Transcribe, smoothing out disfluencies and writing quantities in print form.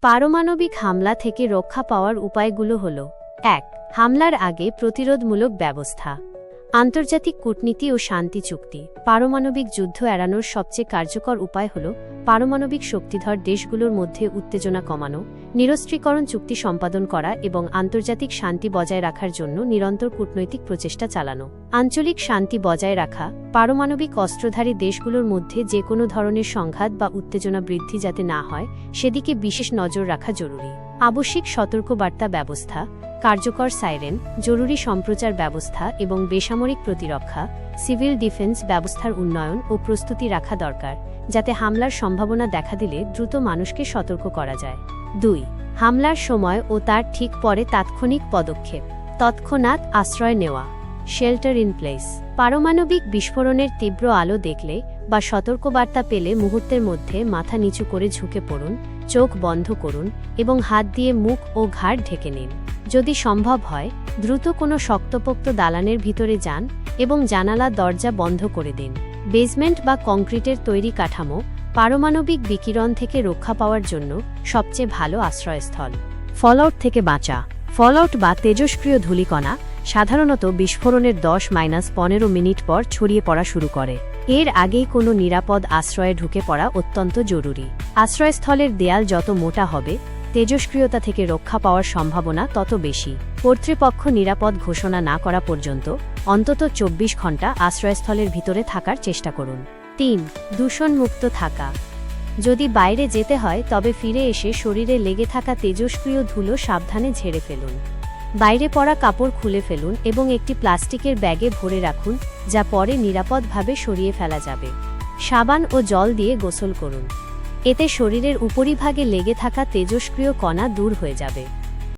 পারমাণবিক হামলা থেকে রক্ষা পাওয়ার উপায়গুলো হল: ১. হামলার আগে প্রতিরোধমূলক ব্যবস্থা। আন্তর্জাতিক কূটনীতি ও শান্তি চুক্তি। পারমাণবিক যুদ্ধ এড়ানোর সবচেয়ে কার্যকর উপায় হল পারমাণবিক শক্তিধর দেশগুলোর মধ্যে উত্তেজনা কমানো, নিরস্ত্রীকরণ চুক্তি সম্পাদন করা এবং আন্তর্জাতিক শান্তি বজায় রাখার জন্য নিরন্তর কূটনৈতিক প্রচেষ্টা চালানো। আঞ্চলিক শান্তি বজায় রাখা। পারমাণবিক অস্ত্রধারী দেশগুলোর মধ্যে যে কোনো ধরনের সংঘাত বা উত্তেজনা বৃদ্ধি যাতে না হয় সেদিকে বিশেষ নজর রাখা জরুরি। আবশ্যিক সতর্কবার্তা ব্যবস্থা, কার্যকর সাইরেন, জরুরি সম্প্রচার ব্যবস্থা এবং বেসামরিক প্রতিরক্ষা, সিভিল ডিফেন্স ব্যবস্থার উন্নয়ন ও প্রস্তুতি রাখা দরকার, যাতে হামলার সম্ভাবনা দেখা দিলে দ্রুত মানুষকে সতর্ক করা যায়। ২. হামলার সময় ও তার ঠিক পরে তাৎক্ষণিক পদক্ষেপ। তৎক্ষণাৎ আশ্রয় নেওয়া, শেল্টার ইন প্লেস। পারমাণবিক বিস্ফোরণের তীব্র আলো দেখলে বা সতর্কবার্তা পেলে মুহূর্তের মধ্যে মাথা নিচু করে ঝুঁকে পড়ুন, চোখ বন্ধ করুন এবং হাত দিয়ে মুখ ও ঘাড় ঢেকে নিন। যদি সম্ভব হয় দ্রুত কোনো শক্তপোক্ত দালানের ভিতরে যান এবং জানালা দরজা বন্ধ করে দিন। বেসমেন্ট বা কংক্রিটের তৈরি কাঠামো পারমাণবিক বিকিরণ থেকে রক্ষা পাওয়ার জন্য সবচেয়ে ভালো আশ্রয়স্থল। ফলআউট থেকে বাঁচা। ফলআউট বা তেজস্ক্রিয় ধূলিকণা সাধারণত বিস্ফোরণের 10-15 মিনিট পর ছড়িয়ে পড়া শুরু করে। এর আগেই কোনো নিরাপদ আশ্রয়ে ঢুকে পড়া অত্যন্ত জরুরি। আশ্রয়স্থলের দেয়াল যত মোটা হবে, তেজস্ক্রিয়তা থেকে রক্ষা পাওয়ার সম্ভাবনা তত বেশি। কর্তৃপক্ষ নিরাপদ ঘোষণা না করা পর্যন্ত অন্তত 24 ঘণ্টা আশ্রয়স্থলের ভিতরে থাকার চেষ্টা করুন। ৩. দূষণমুক্ত থাকা। যদি বাইরে যেতে হয় তবে ফিরে এসে শরীরে লেগে থাকা তেজস্ক্রিয় ধুলো সাবধানে ঝেড়ে ফেলুন। বাইরে পরা কাপড় খুলে ফেলুন এবং একটি প্লাস্টিকের ব্যাগে ভরে রাখুন, যা পরে নিরাপদভাবে সরিয়ে ফেলা যাবে। সাবান ও জল দিয়ে গোসল করুন। এতে শরীরের উপরিভাগে লেগে থাকা তেজস্ক্রিয় কণা দূর হয়ে যাবে।